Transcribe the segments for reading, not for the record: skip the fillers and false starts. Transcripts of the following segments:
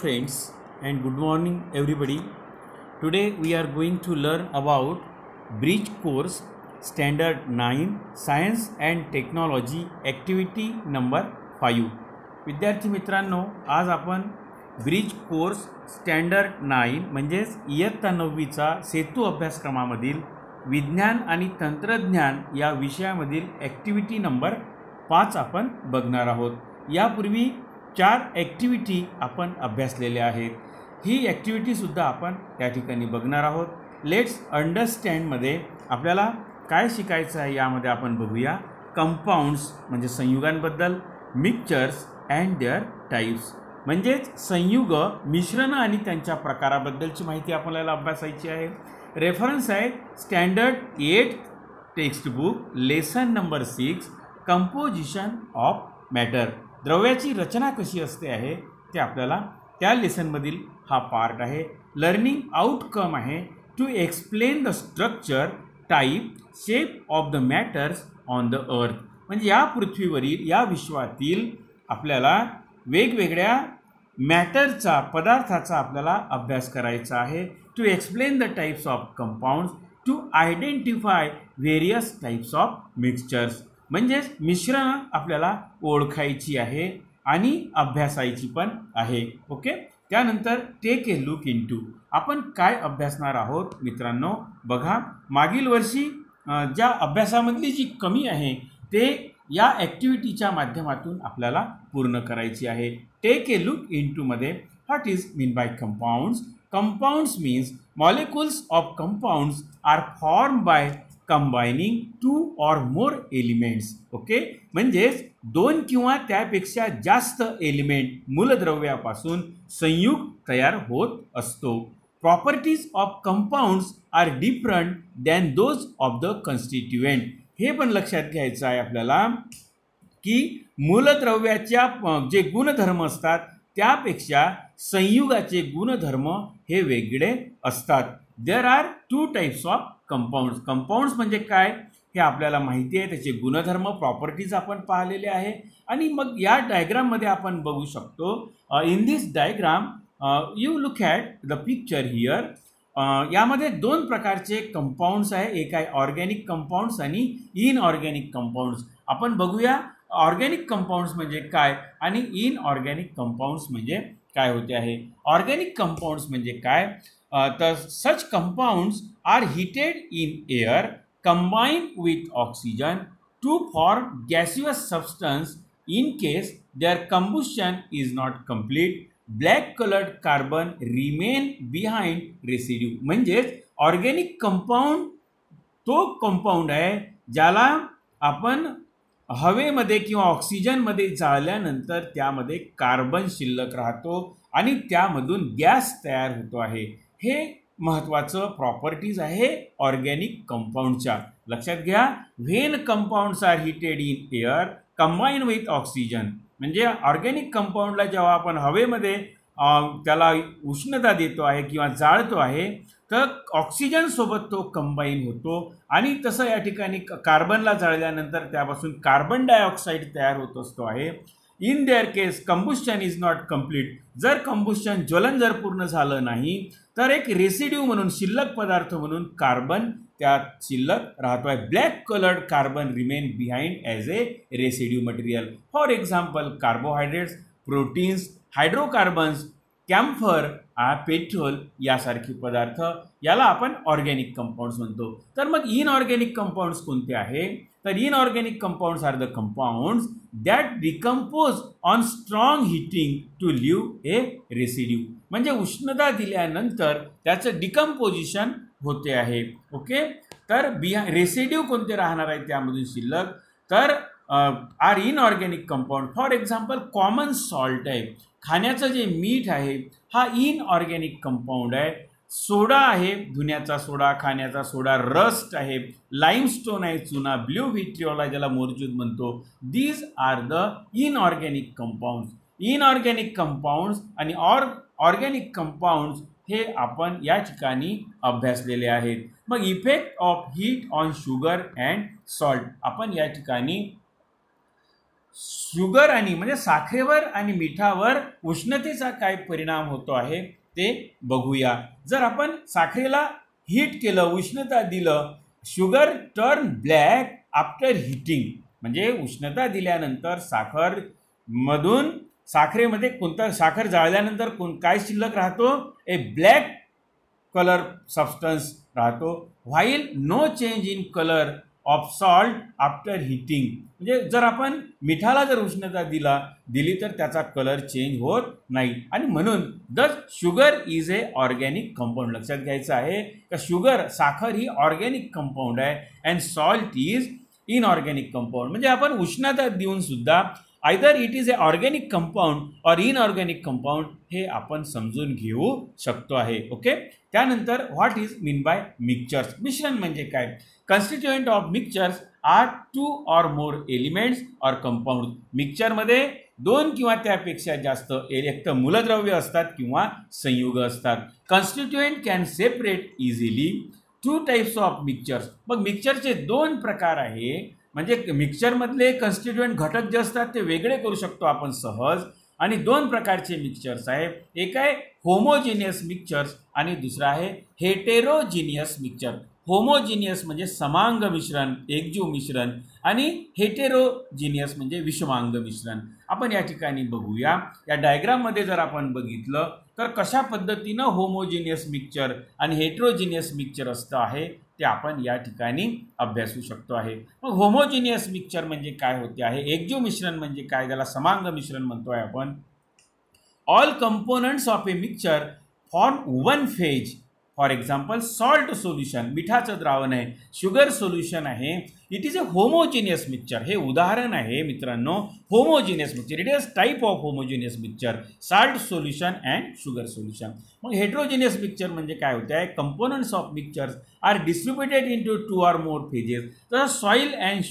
friends and good morning everybody. Today we are going to learn about Bridge course standard 9 science and technology activity number 5. विद्यार्थी मित्रांनो, आज आपण bridge course standard 9 म्हणजेच इयत्ता 9वीचा सेतू अभ्यासक्रमामधील विज्ञान आणि तंत्रज्ञान या विषयामधील ॲक्टिव्हिटी नंबर 5 आपण बघणार आहोत. यापूर्वी 4 ॲक्टिव्हिटी आपण अभ्यासलेल्या आहेत. ही ॲक्टिव्हिटीसुद्धा आपण त्या ठिकाणी बघणार आहोत. लेट्स अंडरस्टँडमध्ये आपल्याला काय शिकायचं आहे यामध्ये आपण बघूया. कंपाऊंड्स म्हणजे संयुगांबद्दल, मिक्सचर्स अँड देअर टाईप्स म्हणजेच संयुग, मिश्रण आणि त्यांच्या प्रकाराबद्दलची माहिती आपल्याला अभ्यासायची आहे. रेफरन्स आहे standard 8 textbook lesson number 6 composition of matter. द्रव्याची रचना कशी असते आहे ते आपल्याला त्या लेसनमधील हा पार्ट आहे. लर्निंग आउटकम आहे to explain the structure, type, shape of the matters on the earth. म्हणजे या पृथ्वीवरील, या विश्वातील आपल्याला वेगवेगळ्या मॅटरचा, पदार्थाचा आपल्याला अभ्यास करायचा आहे. To explain the types of compounds, to identify various types of mixtures. म्हणजेच मिश्रण आपल्याला ओळखायची आहे आणि अभ्यासायची पण आहे. ओके, त्यानंतर टेक ए लुक इनटू. आपण काय अभ्यासणार आहोत मित्रांनो बघा. मागील वर्षी ज्या अभ्यासामधली जी कमी आहे ते या ॲक्टिव्हिटीच्या माध्यमातून आपल्याला पूर्ण करायची आहे. टेक ए लुक इनटूमध्ये what is mean by compounds. Compounds means molecules of compounds are form by combining 2 or more elements. Okay, म्हणजेच 2 किंवा त्यापेक्षा जास्त एलिमेंट मूलद्रव्यापासून संयुग तयार होत असतो. Properties of compounds are different than those of the constituent. हे पण लक्षात घ्यायचं आहे आपल्याला की मूलद्रव्याच्या जे गुणधर्म असतात त्यापेक्षा संयुगाचे गुणधर्म हे वेगळे असतात. There are 2 types of compounds. Compounds म्हणजे काय हे आपल्याला माहिती आहे. त्याचे गुणधर्म, प्रॉपर्टीज आपण पाहिलेले आहे. आणि मग या डायग्राममध्ये आपण बघू शकतो. In this diagram you look at the picture here. यामध्ये 2 प्रकारचे कंपाऊंड्स आहे. एक आहे ऑर्गॅनिक कंपाऊंड्स आणि इनऑर्गॅनिक कंपाऊंड्स. आपण बघूया ऑर्गॅनिक कंपाऊंड्स म्हणजे काय आणि इनऑर्गॅनिक कंपाऊंड्स म्हणजे काय होते आहे. ऑर्गॅनिक कंपाऊंड्स म्हणजे काय तर such compounds are heated in air combined with oxygen to form gaseous substance. In case their combustion is not complete, black colored carbon remain behind residue. म्हणजेच ऑर्गॅनिक कंपाऊंड तो compound आहे ज्याला आपण हवेमध्ये किंवा ऑक्सिजनमध्ये जाळल्यानंतर त्यामध्ये कार्बन शिल्लक राहतो आणि त्यामधून गॅस तयार होतो आहे. हे महत्त्वाचं प्रॉपर्टीज आहे ऑर्गॅनिक कंपाऊंडच्या. लक्षात घ्या. When compounds are heated in air combine with oxygen. म्हणजे ऑर्गॅनिक कंपाऊंडला जेव्हा आपण हवेमध्ये त्याला उष्णता देतो आहे किंवा जाळतो आहे तर ऑक्सिजनसोबत तो कंबाईन होतो आणि तसं या ठिकाणी कार्बनला जाळल्यानंतर त्यापासून कार्बन डायऑक्साईड तयार होत असतो आहे. In their case combustion is not complete. जर कंबुस्टन, ज्वलन जर पूर्ण झालं नाही तर एक रेसिड्यू म्हणून, शिल्लक पदार्थ म्हणून कार्बन त्यात शिल्लक राहतो आहे. Black coloured carbon remain behind as A residue material. For example carbohydrates, proteins, hydrocarbons, camphor, petrol यासारखे पदार्थ याला आपण ऑर्गॅनिक कंपाऊंड्स म्हणतो. तर मग इनऑर्गॅनिक कंपाऊंड्स कोणते आहे तर inorganic compounds are the compounds that decompose on strong heating to leave a residue. म्हणजे उष्णता दिल्यानंतर त्याचं डिकम्पोजिशन होते आहे. ओके, तर रेसिड्यू कोणते राहणार आहे त्यामधून शिल्लक तर are inorganic compound. For example common salt आहे, खाण्याचं जे मीठ आहे हा इनऑर्गॅनिक कंपाऊंड आहे. सोडा आहे, धुण्याचा सोडा, खाण्याचा सोडा, रस्ट आहे, लाईमस्टोन आहे, चुना, ब्ल्यू व्हिट्रिओला ज्याला मोरजूद म्हणतो. These are the inorganic compounds. Inorganic compounds आणि ऑर्गॅनिक कंपाऊंड्स हे आपण या ठिकाणी अभ्यासलेले आहेत. मग effect of heat on sugar and salt आपण या ठिकाणी शुगर आणि म्हणजे साखरेवर आणि मिठावर उष्णतेचा काय परिणाम होतो आहे ते बघूया. जर आपण साखरेला हीट केलं, उष्णता दिलं, sugar turn black after heating, म्हणजे उष्णता दिल्यानंतर साखरेमध्ये कोणता साखर जाळल्यानंतर काय शिल्लक राहतो, ए ब्लॅक कलर सबस्टन्स राहतो. While no change in colour of salt after heating, म्हणजे जर आपण मिठाला जर उष्णता दिली तर त्याचा कलर चेंज होत नाही. आणि म्हणून the sugar is a organic compound. लक्षात घ्यायचं आहे का साखर ही ऑर्गॅनिक कंपाऊंड आहे and salt is inorganic compound. म्हणजे आपण उष्णता देऊन सुद्धा either it is a organic compound or inorganic compound हे आपण समजून घेऊ शकतो आहे. ओके. त्यानंतर what is mean by mixtures. मिश्रण म्हणजे काय. Constituent of mixtures are 2 or more elements or compound. मिक्सचरमध्ये 2 किंवा त्यापेक्षा जास्त एक तर मूलद्रव्य असतात किंवा संयुग असतात. Constituent can separate easily 2 types of mixtures. मग मिक्सचरचे 2 प्रकार आहे. म्हणजे मिक्सचरमधले कन्स्टिट्युएंट घटक जे असतात ते वेगळे करू शकतो आपण सहज. आणि 2 प्रकारचे मिक्सचर्स आहे. एक आहे होमोजिनियस मिक्सचर्स आणि दुसरा आहे हेटेरोजिनियस मिक्सचर. होमोजिनियस म्हणजे समांग मिश्रण, एकजीव मिश्रण, आणि हेटेरोजिनियस म्हणजे विषमांग मिश्रण. आपण या ठिकाणी बघूया. या डायग्राममध्ये जर आपण बघितलं तर कशा पद्धतीनं होमोजिनियस मिक्सचर आणि हेटेरोजिनियस मिक्सचर असतं आहे ते आपण या ठिकाणी अभ्यासू शकतो आहे. मग होमोजिनियस मिक्सचर म्हणजे काय होते आहे, एकजीव मिश्रण म्हणजे काय, त्याला समांग मिश्रण म्हणतोय आपण. All components of a mixture form one phase. For example salt solution, मिठाचं द्रावण आहे, शुगर सोल्युशन आहे, it is a homogeneous mixture. हे उदाहरण आहे मित्रांनो homogeneous mixture. It is type of homogeneous mixture, salt solution and sugar solution. मग heterogeneous mixture म्हणजे काय होते आहे, components of mixtures are distributed into 2 or more phases. तर सॉइल अँड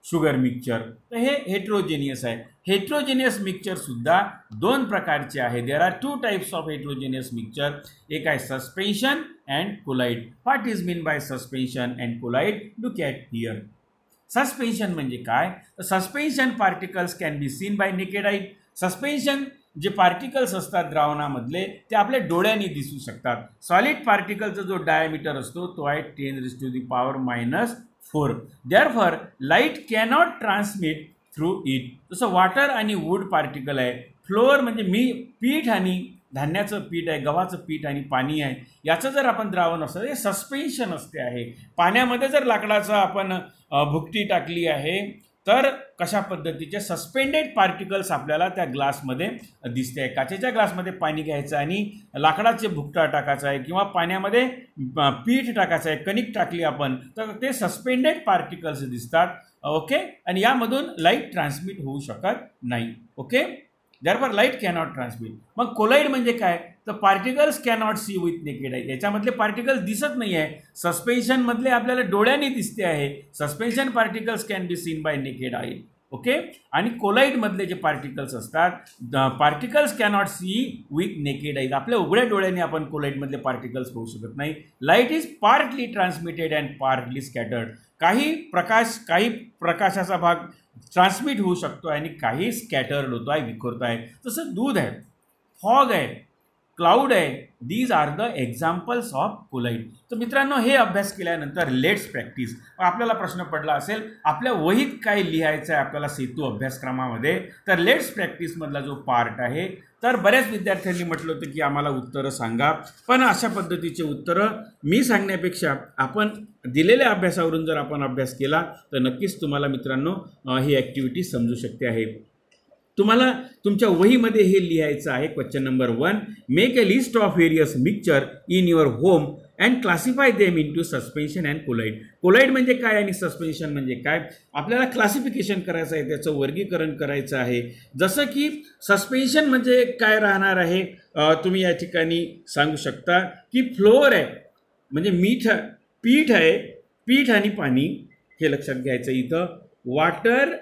शुगर मिक्सचर, तर हे हेट्रोजिनियस आहे. हेट्रोजिनियस मिक्सचर सुद्धा 2 प्रकारचे आहे. There are 2 types of heterogeneous mixture. एक आहे suspension and colloid. What is mean by suspension and colloid, look at here. Suspension म्हणजे काय, suspension particles can be seen by naked eye. Suspension जे particles असतात द्रावणामधले ते आपल्या डोळ्यांनी दिसू शकतात. सॉलिड पार्टिकलचा जो डायमीटर असतो तो आहे 10⁻⁴. Therefore light cannot transmit through it. जसं वॉटर आणि वूड पार्टिकल आहे. फ्लोअर म्हणजे पीठ आणि धान्याचं पीठ आहे, गव्हाचं पीठ आणि पाणी आहे, याचं जर आपण द्रावण असतं हे सस्पेन्शन असते आहे. पाण्यामध्ये जर लाकडाचं आपण भुकटी टाकली आहे तर कशा पद्धतीचे सस्पेंडेड पार्टिकल्स आपल्याला त्या ग्लासमध्ये दिसते आहे. काचेच्या ग्लासमध्ये पाणी घ्यायचं आणि लाकडाचे भुकटा टाकायचा आहे किंवा पाण्यामध्ये पीठ टाकायचं आहे, कणिक टाकली आपण तर ते सस्पेंडेड पार्टिकल्स दिसतात. ओके. आणि यामधून लाईट ट्रान्समिट होऊ शकत नाही. Okay. Therefore light cannot transmit. मग कोलाइड म्हणजे काय, तर particles cannot see with naked eye. याच्यामधले पार्टिकल्स दिसत नाही आहे. सस्पेन्शनमधले आपल्याला डोळ्यांनी दिसते आहे. Suspension particles can be seen by naked eye. Okay. आणि कोलाइडमधले जे पार्टिकल्स असतात, particles cannot see with naked eye. आपल्या उघड्या डोळ्यांनी आपण कोलाइडमधले पार्टिकल्स पाहू शकत नाही. Light is partly transmitted and partly scattered. काही प्रकाशाचा भाग ट्रान्समिट होऊ शकतो आणि काही स्कॅटर्ड होतो आहे, विखुरतो आहे. तसं दूध आहे, फॉग आहे, क्लाउड आहे. These are the examples of colloid. तर मित्रांनो हे अभ्यास केल्यानंतर लेट्स प्रॅक्टिस. आपल्याला प्रश्न पडला असेल आपल्या वहीत काय लिहायचं आहे आपल्याला सेतू अभ्यासक्रमामध्ये, तर लेट्स प्रॅक्टिसमधला जो पार्ट आहे तर बऱ्याच विद्यार्थ्यांनी म्हटलं होतं की आम्हाला उत्तरं सांगा. पण अशा पद्धतीचे उत्तरं मी सांगण्यापेक्षा आपण दिलेल्या अभ्यासावरून जर आपण अभ्यास केला तर नक्कीच तुम्हाला मित्रांनो ही ॲक्टिव्हिटी समजू शकते आहे. तुम्हाला तुमच्या वहीमध्ये हे लिहायचं आहे. Question number 1, make a list of various mixture in your home and classify them into suspension and colloid. Colloid म्हणजे काय आणि सस्पेन्शन म्हणजे काय आपल्याला क्लासिफिकेशन करायचं आहे, त्याचं वर्गीकरण करायचं आहे. जसं की सस्पेन्शन म्हणजे काय राहणार आहे, तुम्ही या ठिकाणी सांगू शकता की फ्लोअर आहे म्हणजे पीठ आहे, पीठ आणि पाणी हे लक्षात घ्यायचं इथं. Water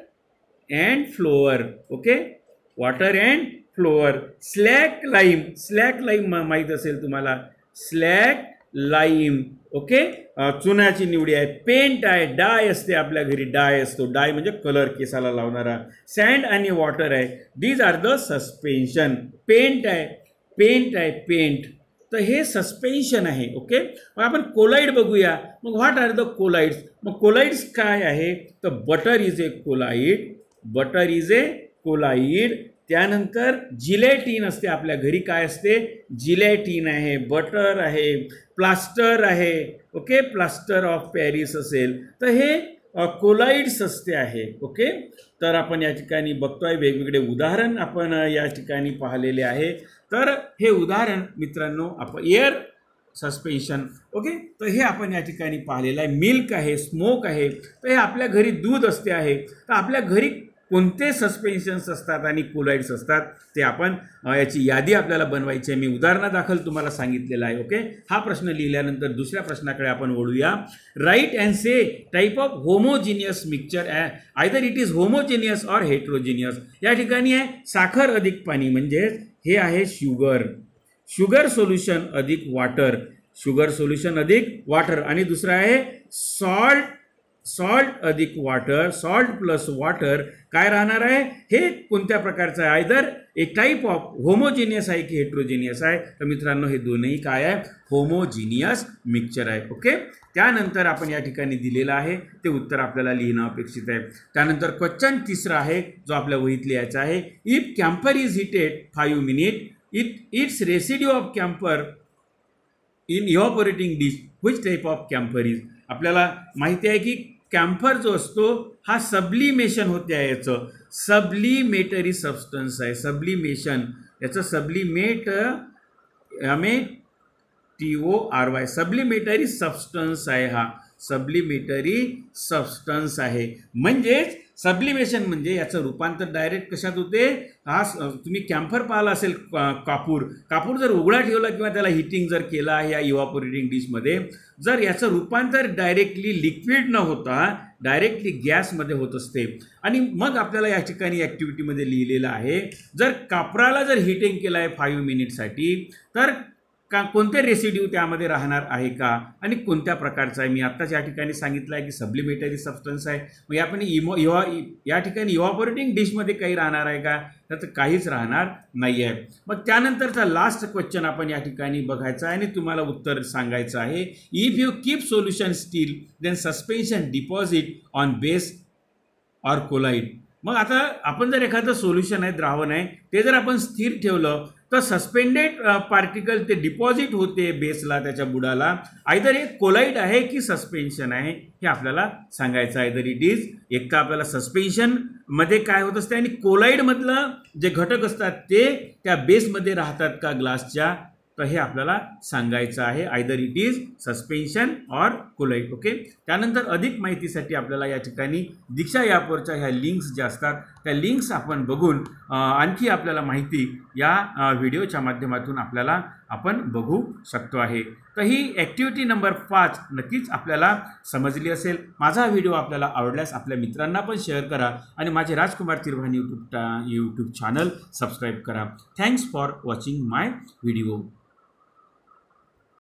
and flour. Okay. Water and flour. Slaked lime माहीत असेल तुम्हाला. स्लॅक लाईम, ओके, चुन्याची निवडी आहे. पेंट आहे, डाय असते आपल्या घरी, डाय असतो, डाय म्हणजे कलर केसाला लावणारा. सँड आणि वॉटर आहे, these are the suspension. Paint आहे, पेंट, तर हे सस्पेन्शन आहे. ओके, मग आपण कोलाइड बघूया. मग व्हॉट आर द कोलाइड्स? मग कोलाइड्स काय आहे? तर बटर इज ए कोलाइड. त्यानंतर जिलेटिन असते आपल्या घरी. काय असते? जिलेटिन आहे, बटर आहे, प्लास्टर आहे. ओके, प्लास्टर ऑफ पॅरिस असेल, तर हे कोलाइड्स असते आहे. ओके, तर आपण या ठिकाणी बघतोय वेगवेगळे उदाहरण आपण या ठिकाणी पाहिलेले आहे. तर हे उदाहरण मित्रांनो आपण एअर सस्पेन्शन, ओके, तर हे आपण या ठिकाणी पाहिलेलं आहे. मिल्क आहे, स्मोक आहे, तर हे आपल्या घरी दूध असते आहे. तर आपल्या घरी कोणते सस्पेन्शन्स असतात आणि कोलाइड्स असतात ते आपण याची यादी आपल्याला बनवायची आहे. मी उदाहरणादाखल तुम्हाला सांगितलेलं आहे. ओके, हा प्रश्न लिहिल्यानंतर दुसऱ्या प्रश्नाकडे आपण वळूया. Write and say type of homogeneous mixture, either it is homogeneous or heterogeneous. या ठिकाणी आहे साखर अधिक पाणी, म्हणजे हे आहे शुगर सोल्युशन अधिक वॉटर, आणि दुसरं आहे सॉल्ट अधिक वॉटर, सॉल्ट प्लस वॉटर काय राहणार आहे? हे कोणत्या प्रकारचं आहे? आयदर एक टाईप ऑफ होमोजिनियस आहे की हेट्रोजिनियस आहे. तर मित्रांनो हे दोन्ही काय आहे? होमोजिनियस मिक्सचर आहे. ओके, त्यानंतर आपण या ठिकाणी दिलेलं आहे ते उत्तर आपल्याला लिहिणं अपेक्षित आहे. त्यानंतर क्वेश्चन तिसरा आहे जो आपल्या वहीत लिहायचा आहे. If camphor is heated 5 minute, it's residue of camphor in evaporating dish, which type of camphor is? आपल्याला माहिती आहे की कॅम्फर जो असतो हा सबलिमेशन होते आहे, याचं सबलिमेटरी सबस्टन्स आहे. याचं TORY सबलिमेटरी सबस्टन्स आहे. हा सबलिमेटरी सबस्टन्स आहे. म्हणजेच सबलिमेशन म्हणजे याचं रूपांतर डायरेक्ट कशात होते? हा तुम्ही कॅम्फर पाहिला असेल, कापूर जर उघडा ठेवला किंवा त्याला हिटिंग जर केला आहे या इव्हॅपोरेटिंग डिशमध्ये, जर याचं रूपांतर डायरेक्टली लिक्विड न होता डायरेक्टली गॅसमध्ये होत असते. आणि मग आपल्याला या ठिकाणी ॲक्टिव्हिटीमध्ये लिहिलेलं आहे, जर कापराला जर हिटिंग केलं आहे 5 मिनिटसाठी, तर कोणते रेसिड्यू त्यामध्ये राहणार आहे का आणि कोणत्या प्रकारचा आहे? मी आत्ताच या ठिकाणी सांगितलं आहे की सबलिमेटरी सबस्टन्स आहे. मग आपण या ठिकाणी इव्हॅपोरेटिंग डिशमध्ये काही राहणार आहे का? तर काहीच राहणार नाही आहे. मग त्यानंतरचा लास्ट क्वेश्चन आपण या ठिकाणी बघायचा आहे आणि तुम्हाला उत्तर सांगायचं आहे. If you keep solution still then suspension deposit on base or colloid. मग आता आपण जर एखादं सोल्युशन आहे, द्रावण आहे, ते जर आपण स्थिर ठेवलं तर सस्पेंडेड पार्टिकल ते डिपॉझिट होते बेसला, त्याच्या बुडाला. आयदर एक कोलाइड आहे की सस्पेन्शन आहे हे आपल्याला सांगायचं आहे. आयदर इट इज, एक तर आपल्याला सस्पेन्शनमध्ये काय होत असते आणि कोलाइडमधलं जे घटक असतात ते त्या बेसमध्ये राहतात का ग्लासच्या, तर हे आपल्याला सांगायचं आहे. Either it is suspension or colloid. Okay, त्यानंतर अधिक माहितीसाठी आपल्याला या ठिकाणी दीक्षा ॲपवरच्या ह्या लिंक्स ज्या असतात त्या लिंक्स आपण बघून आणखी आपल्याला माहिती या व्हिडिओच्या माध्यमातून आपण बघू शकतो आहे. तर ही ॲक्टिव्हिटी नंबर 5 नक्कीच आपल्याला समजली असेल. माझा व्हिडिओ आपल्याला आवडल्यास आपल्या मित्रांना पण शेअर करा आणि माझे राजकुमार तिरभानी यूट्यूब चॅनल सबस्क्राईब करा. Thanks for watching my video.